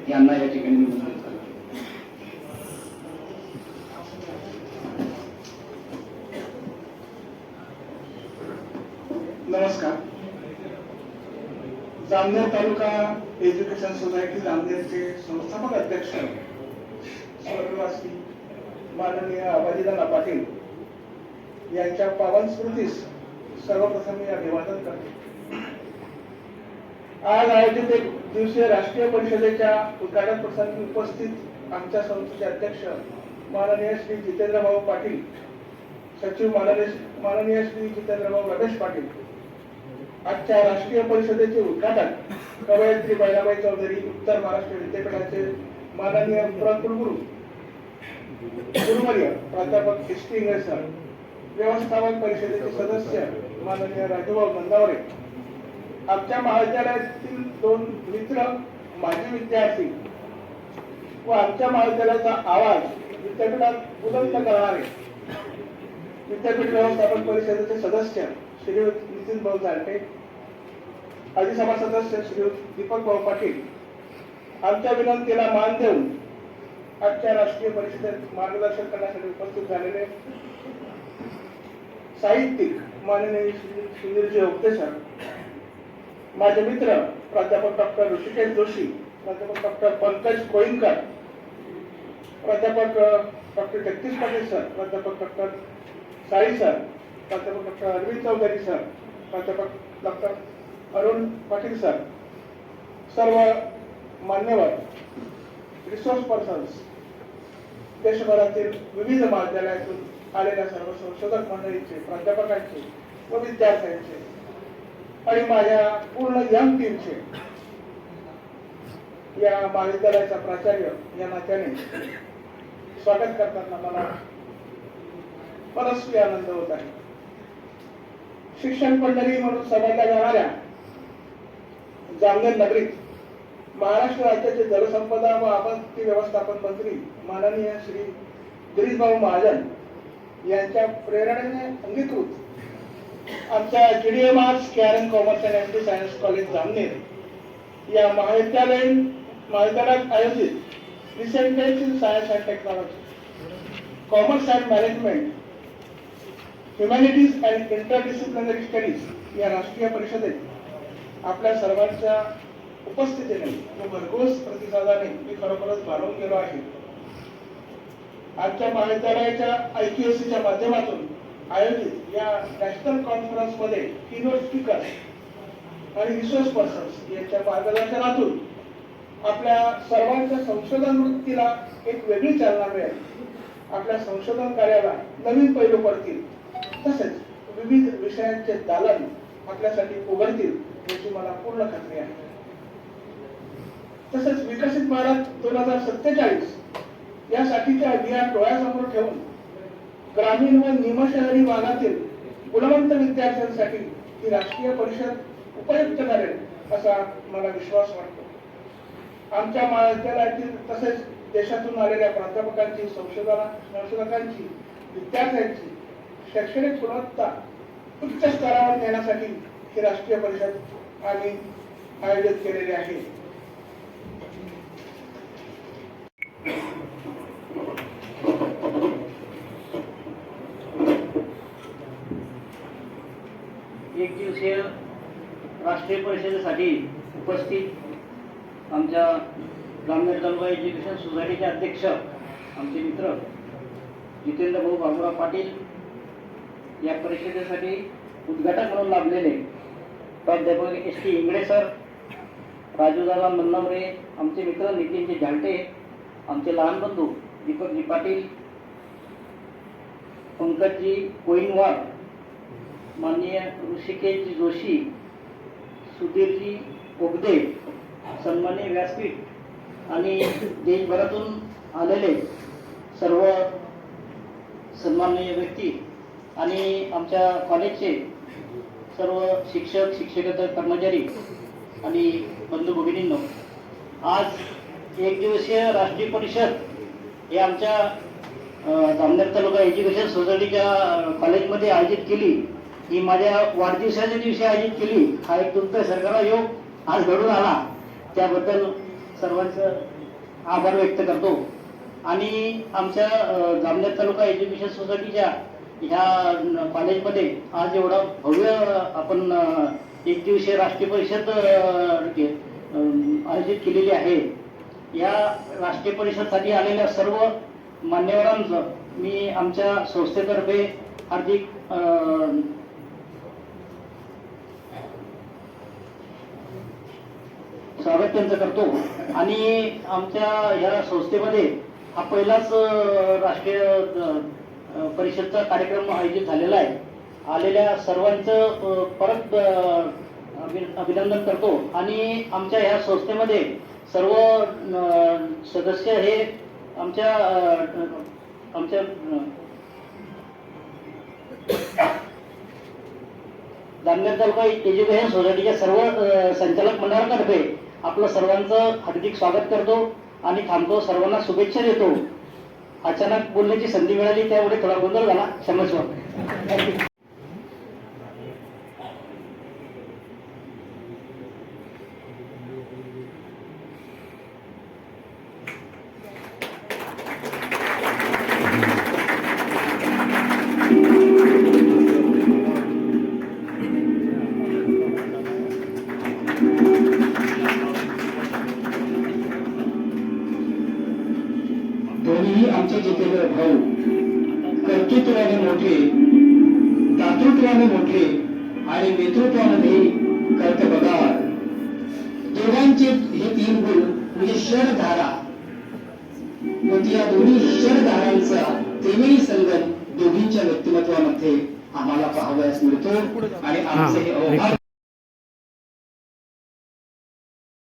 यांना या ठिकाणी निमंत्रित करतो. नमस्कार. जामनेर तालुका एज्युकेशन सोसायटी जामनेरचे संस्थापक अध्यक्ष स्वर्गवासी माननीय आबाजीदादा पाटील यांच्या पावन स्मृतीस सर्वप्रथम मी अभिवादन करते. आज आयोजित एक दिवसीय राष्ट्रीय परिषदेच्या उद्घाटन प्रसंगी उपस्थित आमच्या संस्थेचे अध्यक्ष माननीय श्री जितेंद्रभाऊ पाटील, सचिव माननीय श्री जितेंद्रभाऊ रमेश पाटील, आजच्या राष्ट्रीय परिषदेचे उद्घाटन कवयित्री बैराबाई चौधरी उत्तर महाराष्ट्र विद्यापीठाचे माननीय कुलगुरू गुरुवर्य प्राध्यापक एस टी इंगळे सर, व्यवस्थापन परिषदेचे सदस्य माननीय राजूभाऊ नंदावरे, आमच्या महाविद्यालयातील 2 मित्र माजी विद्यार्थी व आमच्या महाविद्यालयाचा आवाज विद्यापीठात बुलंद करणारे विद्यापीठ व्यवस्थापन परिषदेचे सदस्य श्री नितीन भाऊ जारटे, अधिसभा सदस्य श्री दीपक भाऊ पाटील, आमच्या विनंतीला मान देऊन आजच्या राष्ट्रीय परिषदेत मार्गदर्शन करण्यासाठी उपस्थित झालेले साहित्यिक माननीय श्री सुनीलजी ओक्ते सर, माझे मित्र प्राध्यापक डॉक्टर ऋषिकेश जोशी, प्राध्यापक डॉक्टर पंकज कोईनकर, प्राध्यापक डॉक्टर जगदीश पाटील सर, प्राध्यापक डॉक्टर साई सर, प्राध्यापक डॉक्टर अरविंद चौधरी सर, प्राध्यापक डॉक्टर अरुण पाटील सर, सर्व मान्यवर, रिसोर्स पर्सन्स, देशभरातील विविध महाविद्यालयातून आलेल्या सर्व संशोधक मंडळींचे, प्राध्यापकांचे व विद्यार्थ्यांचे आणि माझ्या पूर्ण यंग टीमचे, या महाविद्यालयाचा प्राचार्य या नात्याने स्वागत करताना मला मनस्वी आनंद होत आहे. शिक्षण पंढरी म्हणून समजल्या जाणाऱ्या जामनेर नगरीत महाराष्ट्र राज्याचे जलसंपदा व आपत्ती व्यवस्थापन मंत्री माननीय श्री गिरीशभाऊ महाजन यांच्या प्रेरणेने अंगीकृत आमच्या GDM arts KRN commerce and MD science college Jamner या महाविद्यालयात आयोजित रिसेंटेज in science and technology, commerce and management, humanities and interdisciplinary studies या राष्ट्रीय परिषदेत आपल्या सर्वांच्या उपस्थितीने व भरघोस प्रतिसादाने मी खरोखरच भारावून गेलो आहे. आजच्या महाविद्यालयाच्या IQACच्या माध्यमातून आयोजित या नॅशनल कॉन्फरन्स मध्ये कीनोट स्पीकर आणि रिसोर्स पर्सन्स यांच्या मार्गदर्शनातून आपल्या सर्वांच्या संशोधन वृत्तीला एक वेगळी चालना मिळेल, आपल्या संशोधन कार्याला नवीन पैलू पडतील, तसेच विविध विषयांचे दालन आपल्यासाठी उघडतील याची मला पूर्ण खात्री आहे. तसेच विकसित भारत 2047 यासाठीचे अभियान डोळ्यासमोर ठेवून ग्रामीण व निमशहरी भागातील गुणवंत विद्यार्थ्यांसाठी ही राष्ट्रीय परिषद उपयुक्त ठरेल असा मला विश्वास वाटतो. आमच्या महाविद्यालयातील तसेच देशातून आलेल्या प्राध्यापकांची, संशोधकांची, विद्यार्थ्यांची शैक्षणिक गुणवत्ता उच्च स्तरावर नेण्यासाठी ही राष्ट्रीय परिषद आम्ही आयोजित केलेली आहे. एक दिवसीय राष्ट्रीय परिषदेसाठी उपस्थित आमच्या जामनेर तालुका एज्युकेशन सोसायटीचे अध्यक्ष, आमचे मित्र जितेंद्र भाऊ बाबुराव पाटील, या परिषदेसाठी उद्घाटक म्हणून लाभलेले प्राध्यापक S T Ingale sir, Rajudada Nannaware, आमचे मित्र नितीनजी झालटे, आमचे लहान बंधू दीपकजी पाटील, पंकजजी कोईनवार, माननीय ऋषिकेशजी जोशी, सुधीरजी ओगदे, सन्माननीय व्यासपीठ आणि देशभरातून आलेले सर्व सन्माननीय व्यक्ती आणि आमच्या कॉलेजचे सर्व शिक्षक, शिक्षकेतर कर्मचारी आणि बंधू भगिनींनो, आज एक दिवसीय राष्ट्रीय परिषद हे आमच्या जामनेर तालुका एज्युकेशन सोसायटीच्या कॉलेजमध्ये आयोजित केली. ही माझ्या वाढदिवसाच्या दिवशी आयोजित केली. हा एक तुमचा सरकारचा योग आज घडून आला, त्याबद्दल सर्वांचं आभार व्यक्त करतो. आणि आमच्या जामनेर तालुका एज्युकेशन सोसायटीच्या ह्या कॉलेजमध्ये आज एवढा भव्य आपण एक दिवसीय राष्ट्रीय परिषद आयोजित केलेली आहे. या राष्ट्रीय परिषदसाठी आलेल्या सर्व मान्यवरांचं मी आमच्या संस्थेतर्फे हार्दिक स्वागत त्यांचं करतो. आणि आमच्या या संस्थेमध्ये हा पहिलाच राष्ट्रीय परिषदचा कार्यक्रम आयोजित झालेला आहे. आलेल्या सर्वांचं परत अभिनंदन करतो. आणि आमच्या ह्या संस्थेमध्ये सर्व सदस्य हे आमच्या जामनेर तालुका एज्युकेशन सोसायटीच्या सर्व संचालक मंडळातर्फे आपलं सर्वांचं हार्दिक स्वागत करतो आणि थांबतो. सर्वांना शुभेच्छा देतो. अचानक बोलण्याची संधी मिळाली त्यामुळे थोडा गोंधळ झाला, क्षमस्व. थँक्यू. दोन्ही आमचे जितेंद्र भाऊ कर्तृत्वाने मोठे, दातृत्वाने मोठे आणि नेतृत्वामध्ये कर्तबगार. दोघांचे हे 3 गुण म्हणजे षडधारा. मग या दोन्ही षडधारांचा त्रिवेणी संगम दोघींच्या व्यक्तिमत्वामध्ये आम्हाला पाहावयास मिळतो. आणि आमचे हे अवभाग्य